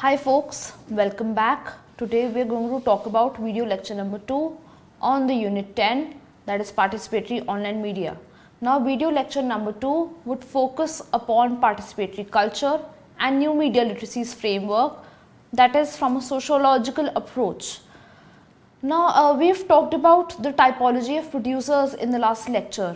Hi folks, welcome back. Today we are going to talk about video lecture number 2 on the unit 10, that is participatory online media. Now video lecture number 2 would focus upon participatory culture and new media literacies framework, that is from a sociological approach. Now we've talked about the typology of producers in the last lecture.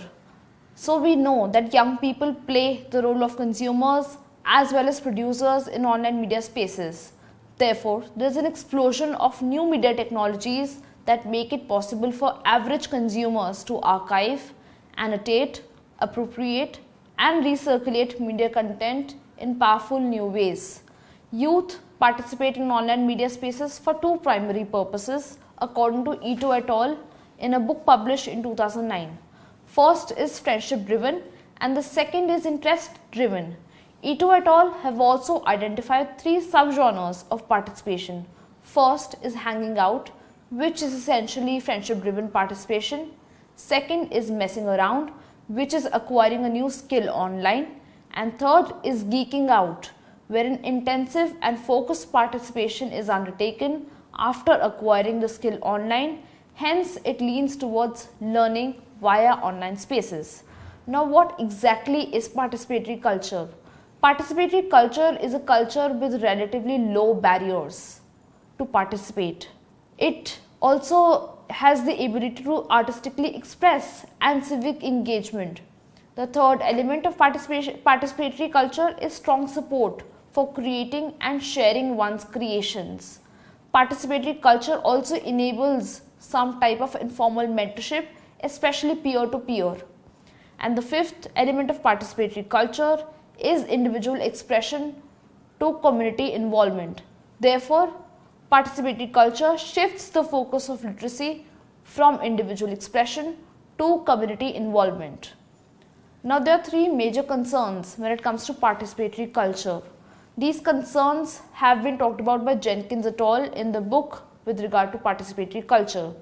So we know that young people play the role of consumers as well as producers in online media spaces. Therefore, there is an explosion of new media technologies that make it possible for average consumers to archive, annotate, appropriate and recirculate media content in powerful new ways. Youth participate in online media spaces for two primary purposes according to IGNOU et al. In a book published in 2009. First is friendship driven and the second is interest driven. IGNOU et al. Have also identified three subgenres of participation. First is hanging out, which is essentially friendship driven participation. Second is messing around, which is acquiring a new skill online. And third is geeking out, wherein intensive and focused participation is undertaken after acquiring the skill online. Hence, it leans towards learning via online spaces. Now, what exactly is participatory culture? Participatory culture is a culture with relatively low barriers to participate. It also has the ability to artistically express and civic engagement. The third element of participatory culture is strong support for creating and sharing one's creations. Participatory culture also enables some type of informal mentorship, especially peer-to-peer. And the fifth element of participatory culture is individual expression to community involvement. Therefore, participatory culture shifts the focus of literacy from individual expression to community involvement. Now, there are three major concerns when it comes to participatory culture. These concerns have been talked about by Jenkins et al. In the book with regard to participatory culture.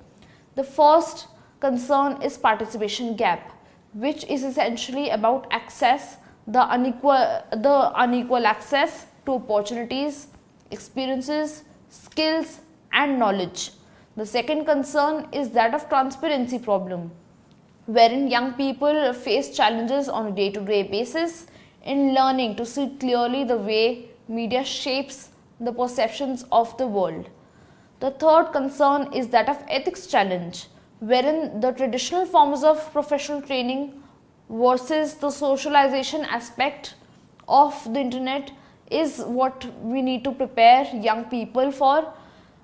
The first concern is participation gap, which is essentially about access, the unequal access to opportunities, experiences, skills and knowledge. The second concern is that of transparency problem, wherein young people face challenges on a day-to-day basis in learning to see clearly the way media shapes the perceptions of the world. The third concern is that of ethics challenge, wherein the traditional forms of professional training versus the socialization aspect of the internet is what we need to prepare young people for,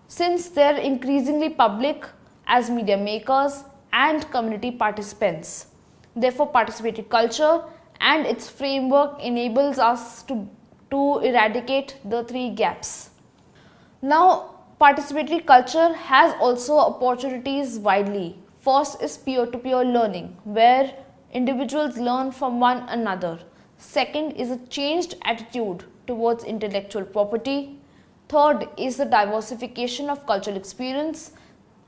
since they are increasingly public as media makers and community participants. Therefore, participatory culture and its framework enables us to eradicate the three gaps. Now, participatory culture has also opportunities widely. First is peer-to-peer learning, where individuals learn from one another. Second is a changed attitude towards intellectual property. Third is the diversification of cultural experience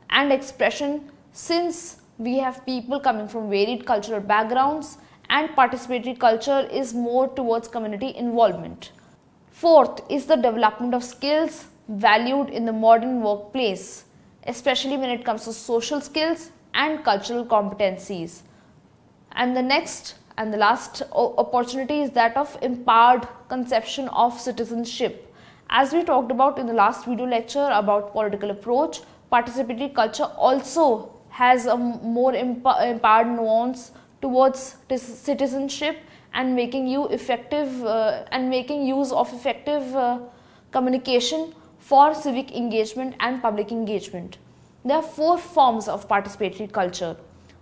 and expression, since we have people coming from varied cultural backgrounds, and participatory culture is more towards community involvement. Fourth is the development of skills valued in the modern workplace, especially when it comes to social skills and cultural competencies. And the next and the last opportunity is that of empowered conception of citizenship. As we talked about in the last video lecture about political approach, participatory culture also has a more empowered nuance towards citizenship and making use of effective communication for civic engagement and public engagement. There are four forms of participatory culture.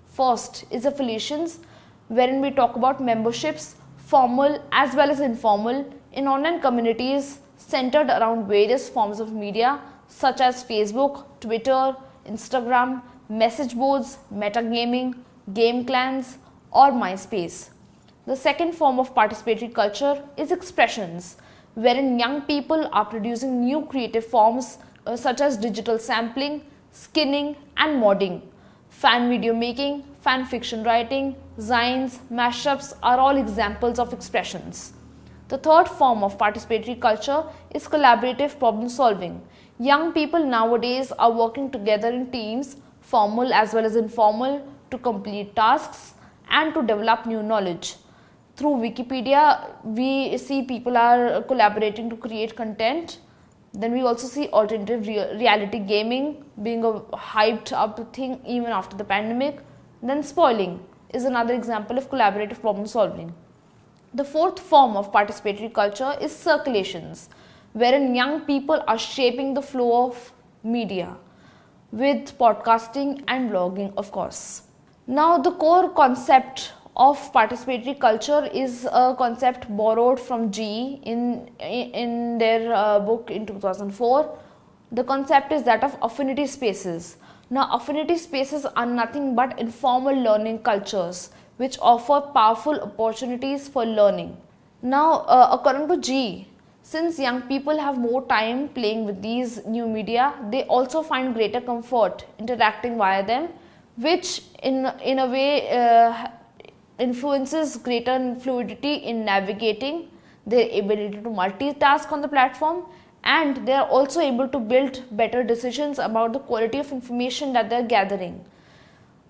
First is affiliations, wherein we talk about memberships, formal as well as informal, in online communities centered around various forms of media such as Facebook, Twitter, Instagram, message boards, metagaming, game clans or MySpace. The second form of participatory culture is expressions, wherein young people are producing new creative forms such as digital sampling, skinning and modding. Fan video making, fan fiction writing, zines, mashups are all examples of expressions. The third form of participatory culture is collaborative problem solving. Young people nowadays are working together in teams, formal as well as informal, to complete tasks and to develop new knowledge. Through Wikipedia, we see people are collaborating to create content. Then we also see alternative reality gaming being a hyped up thing even after the pandemic. Then spoiling is another example of collaborative problem solving. The fourth form of participatory culture is circulations, wherein young people are shaping the flow of media with podcasting and blogging, of course. Now, the core concept of participatory culture is a concept borrowed from GE in their book in 2004. The concept is that of affinity spaces. Now, affinity spaces are nothing but informal learning cultures which offer powerful opportunities for learning. Now, according to GE, since young people have more time playing with these new media, they also find greater comfort interacting via them, which in a way influences greater fluidity in navigating, their ability to multitask on the platform, and they are also able to build better decisions about the quality of information that they are gathering.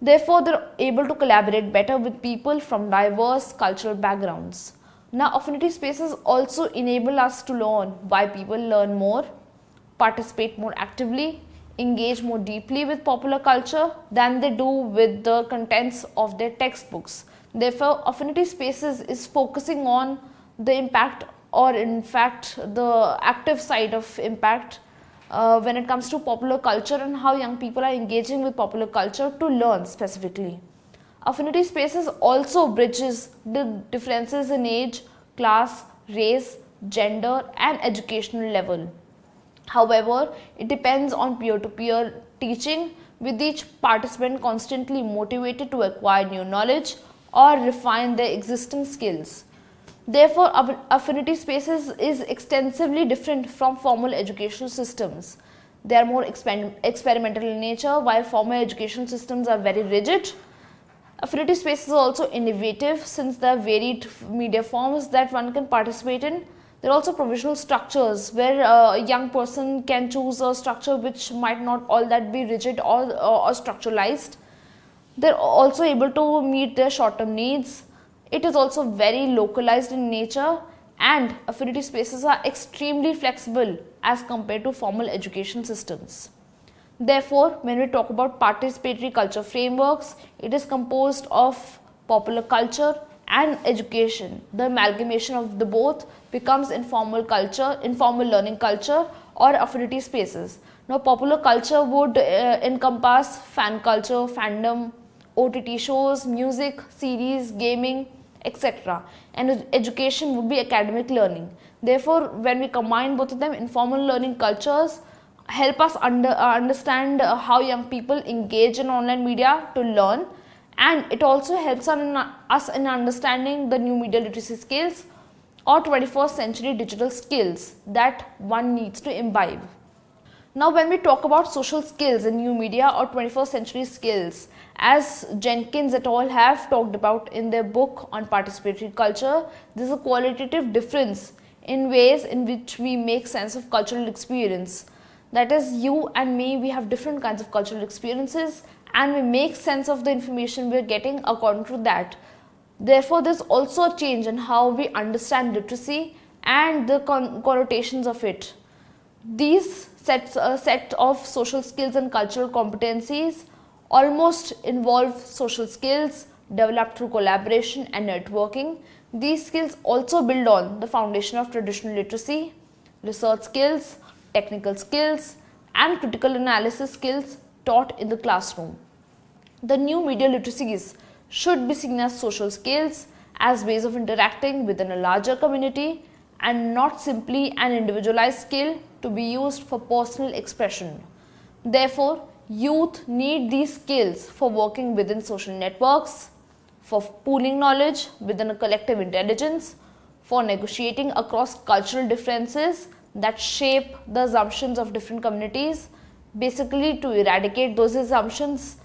Therefore, they are able to collaborate better with people from diverse cultural backgrounds. Now, affinity spaces also enable us to learn why people learn more, participate more actively, engage more deeply with popular culture than they do with the contents of their textbooks. Therefore, affinity spaces is focusing on the impact, or in fact the active side of impact when it comes to popular culture and how young people are engaging with popular culture to learn specifically. Affinity spaces also bridges the differences in age, class, race, gender and educational level. However, it depends on peer-to-peer teaching, with each participant constantly motivated to acquire new knowledge or refine their existing skills. Therefore, affinity spaces is extensively different from formal educational systems. They are more experimental in nature, while formal educational systems are very rigid. Affinity spaces are also innovative since there are varied media forms that one can participate in. There are also provisional structures where a young person can choose a structure which might not all that be rigid or structuralized. They are also able to meet their short-term needs. It is also very localized in nature, and affinity spaces are extremely flexible as compared to formal education systems. Therefore, when we talk about participatory culture frameworks, it is composed of popular culture and education. The amalgamation of the both becomes informal culture, informal learning culture, or affinity spaces. Now, popular culture would encompass fan culture, fandom, OTT shows, music, series, gaming, etc. And education would be academic learning. Therefore, when we combine both of them, informal learning cultures help us understand how young people engage in online media to learn, and it also helps us in understanding the new media literacy skills or 21st century digital skills that one needs to imbibe. Now, when we talk about social skills in new media or 21st century skills, as Jenkins et al. Have talked about in their book on participatory culture, there is a qualitative difference in ways in which we make sense of cultural experience. That is, you and me, we have different kinds of cultural experiences and we make sense of the information we are getting according to that. Therefore, there is also a change in how we understand literacy and the connotations of it. These set of social skills and cultural competencies almost involve social skills developed through collaboration and networking. These skills also build on the foundation of traditional literacy, research skills, technical skills, and critical analysis skills taught in the classroom. The new media literacies should be seen as social skills, as ways of interacting within a larger community, and not simply an individualized skill to be used for personal expression. Therefore, youth need these skills for working within social networks, for pooling knowledge within a collective intelligence, for negotiating across cultural differences that shape the assumptions of different communities, basically to eradicate those assumptions,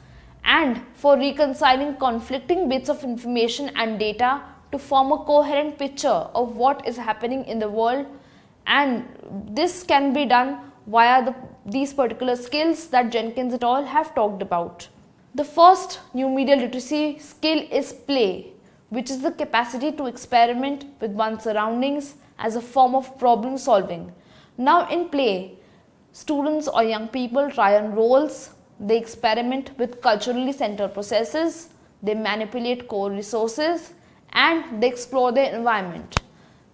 and for reconciling conflicting bits of information and data to form a coherent picture of what is happening in the world, and this can be done via these particular skills that Jenkins et al. Have talked about. The first new media literacy skill is play, which is the capacity to experiment with one's surroundings as a form of problem solving. Now in play, students or young people try on roles, they experiment with culturally centered processes, they manipulate core resources, and they explore their environment.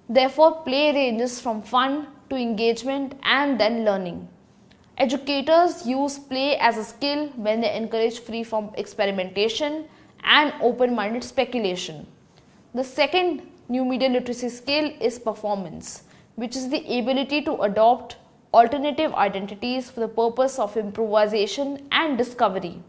Therefore, play ranges from fun to engagement and then learning. Educators use play as a skill when they encourage free-form experimentation and open-minded speculation. The second new media literacy skill is performance, which is the ability to adopt alternative identities for the purpose of improvisation and discovery.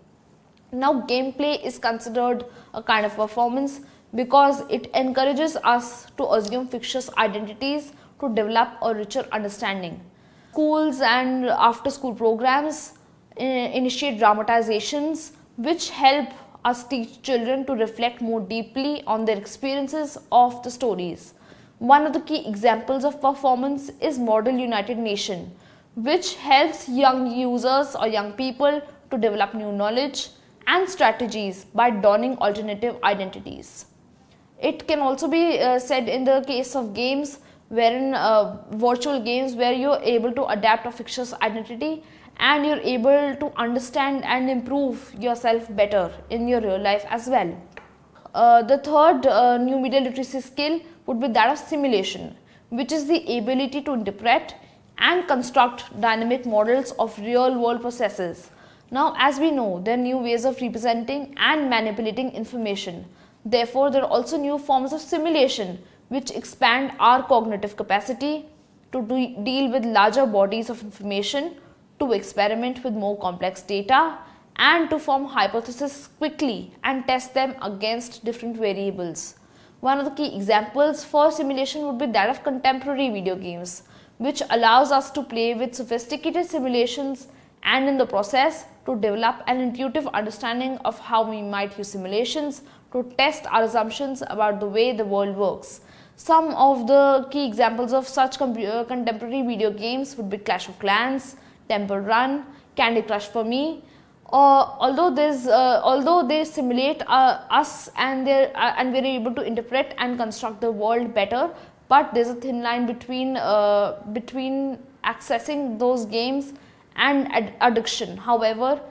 Now, gameplay is considered a kind of performance because it encourages us to assume fictitious identities to develop a richer understanding. Schools and after-school programs initiate dramatizations which help us teach children to reflect more deeply on their experiences of the stories. One of the key examples of performance is Model United Nation, which helps young users or young people to develop new knowledge and strategies by donning alternative identities. It can also be said in the case of games, wherein virtual games where you're able to adapt a fictitious identity and you're able to understand and improve yourself better in your real life as well. The third new media literacy skill would be that of simulation, which is the ability to interpret and construct dynamic models of real world processes. Now, as we know, there are new ways of representing and manipulating information. Therefore, there are also new forms of simulation which expand our cognitive capacity to deal with larger bodies of information, to experiment with more complex data, and to form hypotheses quickly and test them against different variables. One of the key examples for simulation would be that of contemporary video games, which allows us to play with sophisticated simulations and in the process to develop an intuitive understanding of how we might use simulations to test our assumptions about the way the world works. Some of the key examples of such contemporary video games would be Clash of Clans, Temple Run, Candy Crush for me. Although they simulate us and we're able to interpret and construct the world better, but there's a thin line between accessing those games and addiction. However,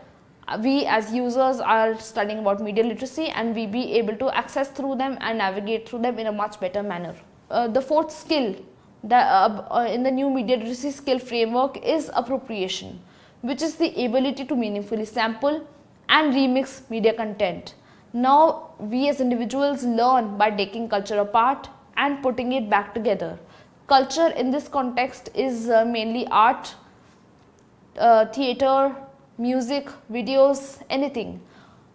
we as users are studying about media literacy and we be able to access through them and navigate through them in a much better manner. The fourth skill in the new media literacy skill framework is appropriation, which is the ability to meaningfully sample and remix media content. Now, we as individuals learn by taking culture apart and putting it back together. Culture in this context is mainly art, theatre, music, videos, anything.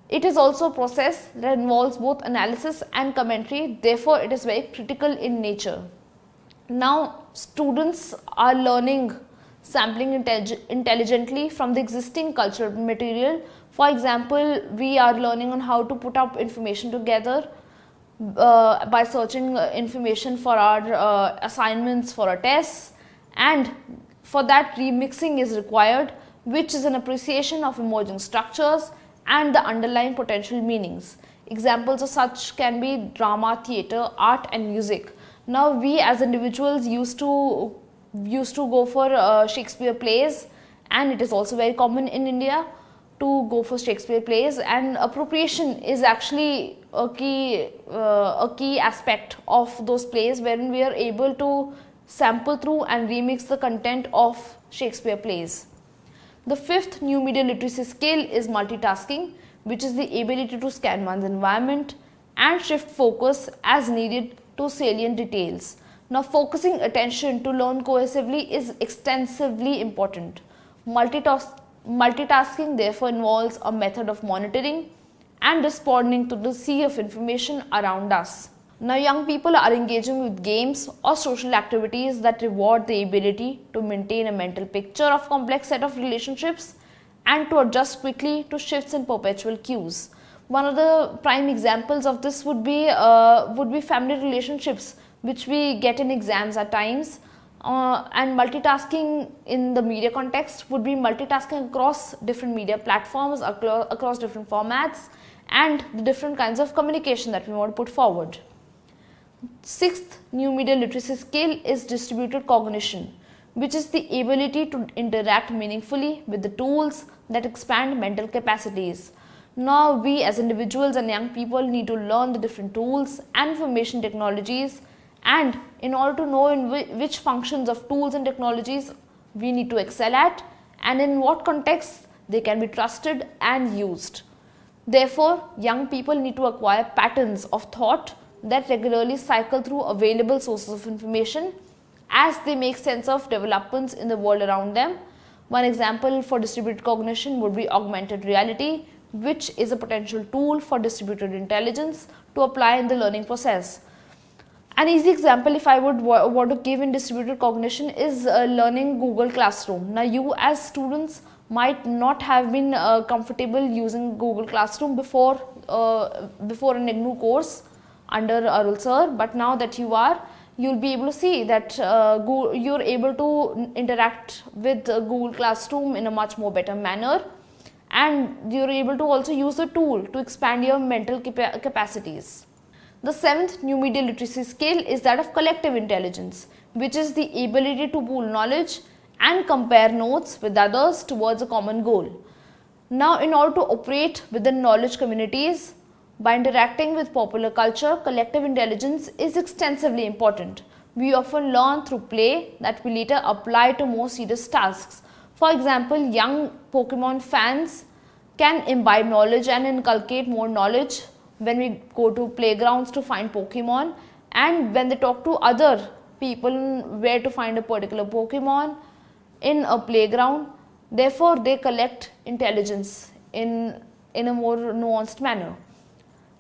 It is also a process that involves both analysis and commentary, therefore it is very critical in nature. Now, students are learning sampling intelligently from the existing cultural material. For example, we are learning on how to put up information together by searching information for our assignments, for our tests, and for that remixing is required, which is an appreciation of emerging structures and the underlying potential meanings. Examples of such can be drama, theatre, art and music. Now, we as individuals used to go for Shakespeare plays, and it is also very common in India to go for Shakespeare plays, and appropriation is actually a key aspect of those plays wherein we are able to sample through and remix the content of Shakespeare plays. The fifth new media literacy skill is multitasking, which is the ability to scan one's environment and shift focus as needed to salient details. Now, focusing attention to learn cohesively is extensively important. Multitasking therefore involves a method of monitoring and responding to the sea of information around us. Now, young people are engaging with games or social activities that reward the ability to maintain a mental picture of complex set of relationships and to adjust quickly to shifts in perpetual cues. One of the prime examples of this would be family relationships, which we get in exams at times. And multitasking in the media context would be multitasking across different media platforms, across different formats, and the different kinds of communication that we want to put forward. Sixth new media literacy skill is distributed cognition, which is the ability to interact meaningfully with the tools that expand mental capacities. Now, we as individuals and young people need to learn the different tools and information technologies, and in order to know in which functions of tools and technologies we need to excel at, and in what contexts they can be trusted and used. Therefore, young people need to acquire patterns of thought that regularly cycle through available sources of information as they make sense of developments in the world around them. One example for distributed cognition would be augmented reality, which is a potential tool for distributed intelligence to apply in the learning process. An easy example, if I would want to give in distributed cognition, is learning Google Classroom. Now, you as students might not have been comfortable using Google Classroom before an IGNOU course under Arul sir, but now that you are, you'll be able to see that you're able to interact with Google Classroom in a much more better manner, and you're able to also use the tool to expand your mental capacities. The seventh new media literacy skill is that of collective intelligence, which is the ability to pool knowledge and compare notes with others towards a common goal. Now, in order to operate within knowledge communities, by interacting with popular culture, collective intelligence is extensively important. We often learn through play that we later apply to more serious tasks. For example, young Pokemon fans can imbibe knowledge and inculcate more knowledge when we go to playgrounds to find Pokemon, and when they talk to other people where to find a particular Pokemon in a playground. Therefore, they collect intelligence in a more nuanced manner.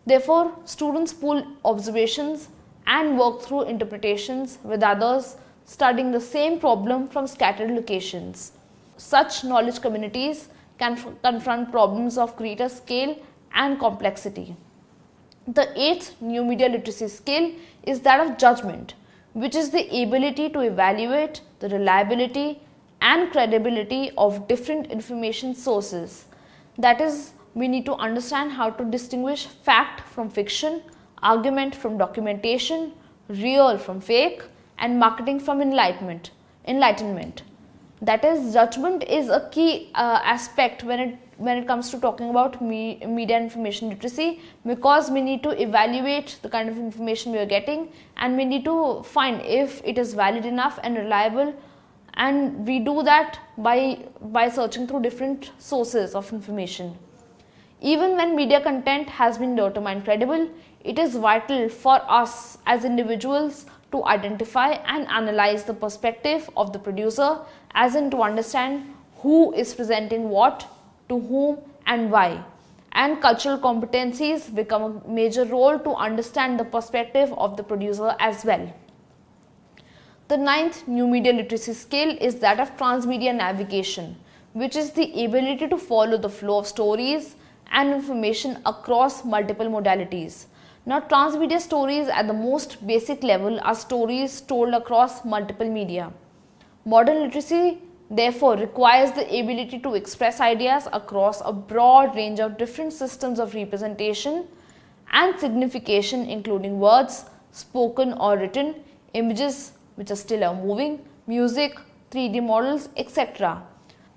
Therefore, students pool observations and work through interpretations with others studying the same problem from scattered locations. Such knowledge communities can confront problems of greater scale and complexity. The eighth new media literacy skill is that of judgment, which is the ability to evaluate the reliability and credibility of different information sources. That is, we need to understand how to distinguish fact from fiction, argument from documentation, real from fake, and marketing from enlightenment. That is, judgment is a key aspect when it comes to talking about media and information literacy, because we need to evaluate the kind of information we are getting, and we need to find if it is valid enough and reliable, and we do that by searching through different sources of information. Even when media content has been determined credible, it is vital for us as individuals to identify and analyze the perspective of the producer, as in to understand who is presenting what, to whom and why. And cultural competencies become a major role to understand the perspective of the producer as well. The ninth new media literacy skill is that of transmedia navigation, which is the ability to follow the flow of stories and information across multiple modalities. Now, transmedia stories at the most basic level are stories told across multiple media. Modern literacy therefore requires the ability to express ideas across a broad range of different systems of representation and signification, including words, spoken or written, images which are still are moving, music, 3D models, etc.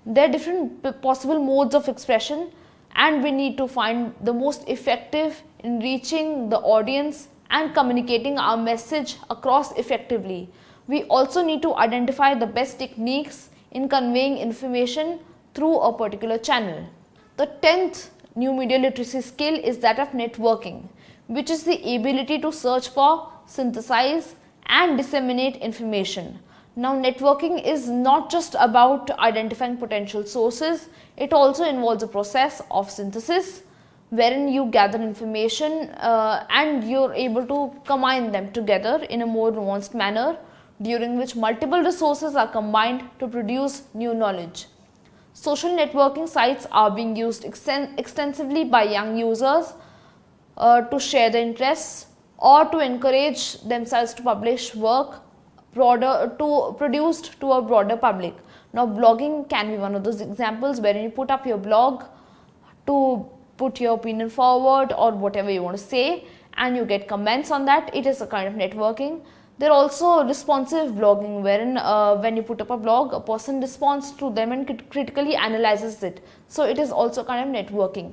There are different possible modes of expression, and we need to find the most effective in reaching the audience and communicating our message across effectively. We also need to identify the best techniques in conveying information through a particular channel. The 10th new media literacy skill is that of networking, which is the ability to search for, synthesize and disseminate information. Now, networking is not just about identifying potential sources, it also involves a process of synthesis wherein you gather information and you're able to combine them together in a more nuanced manner, during which multiple resources are combined to produce new knowledge. Social networking sites are being used extensively by young users to share their interests or to encourage themselves to publish work produced to a broader public. Now, blogging can be one of those examples wherein you put up your blog to put your opinion forward or whatever you want to say, and you get comments on that. It is a kind of networking. There are also responsive blogging, wherein when you put up a blog, a person responds to them and critically analyzes it. So it is also kind of networking.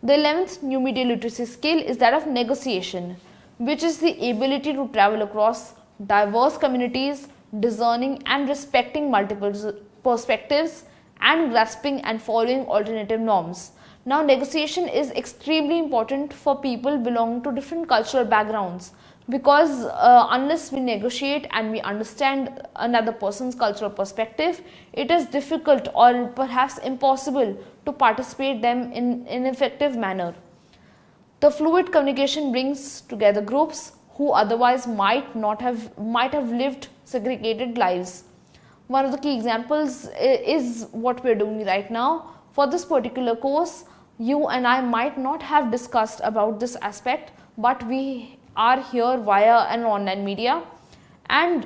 The 11th new media literacy skill is that of negotiation, which is the ability to travel across diverse communities, discerning and respecting multiple perspectives, and grasping and following alternative norms. Now, negotiation is extremely important for people belonging to different cultural backgrounds, because unless we negotiate and we understand another person's cultural perspective, it is difficult or perhaps impossible to participate them in an effective manner. The fluid communication brings together groups who otherwise might have lived segregated lives. One of the key examples is what we are doing right now. For this particular course, you and I might not have discussed about this aspect, but we are here via an online media, and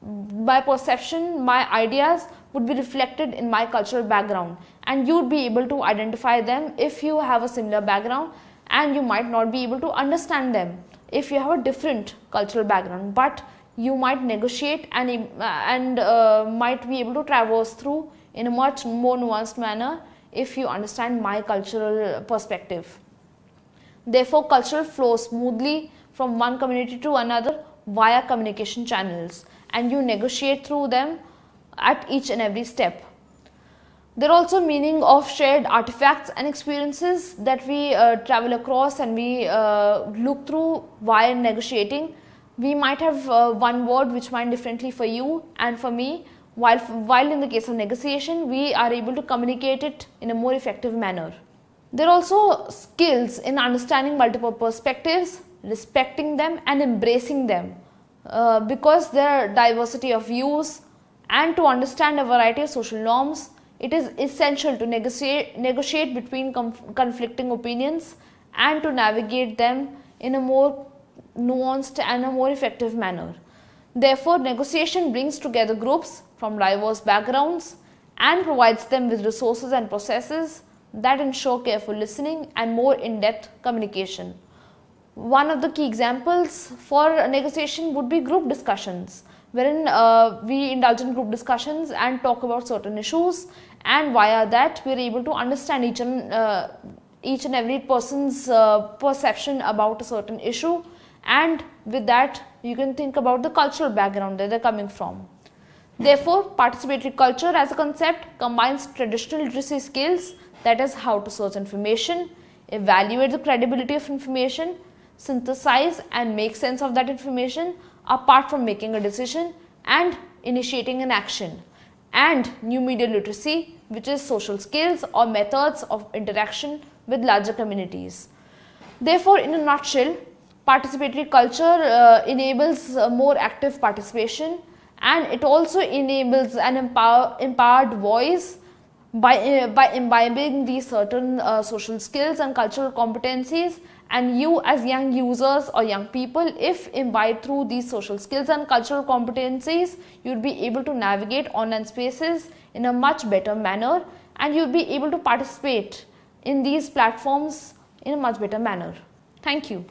by perception, my ideas would be reflected in my cultural background, and you would be able to identify them if you have a similar background, and you might not be able to understand them if you have a different cultural background, but you might negotiate and might be able to traverse through in a much more nuanced manner if you understand my cultural perspective. Therefore, culture flows smoothly from one community to another via communication channels, and you negotiate through them at each and every step. There are also meaning of shared artifacts and experiences that we travel across and we look through while negotiating. We might have one word which might differently for you and for me, while in the case of negotiation, we are able to communicate it in a more effective manner. There are also skills in understanding multiple perspectives, respecting them and embracing them, because there are diversity of views, and to understand a variety of social norms, it is essential to negotiate between conflicting opinions and to navigate them in a more nuanced and a more effective manner. Therefore, negotiation brings together groups from diverse backgrounds and provides them with resources and processes that ensure careful listening and more in-depth communication. One of the key examples for negotiation would be group discussions, wherein we indulge in group discussions and talk about certain issues, and via that we are able to understand each and every person's perception about a certain issue, and with that you can think about the cultural background that they are coming from. Therefore, participatory culture as a concept combines traditional literacy skills, that is how to source information, evaluate the credibility of information, synthesize and make sense of that information apart from making a decision and initiating an action, and new media literacy, which is social skills or methods of interaction with larger communities. Therefore, in a nutshell, participatory culture enables more active participation, and it also enables an empowered voice by imbibing these certain social skills and cultural competencies. And you as young users or young people, if imbibed through these social skills and cultural competencies, you will be able to navigate online spaces in a much better manner, and you will be able to participate in these platforms in a much better manner. Thank you.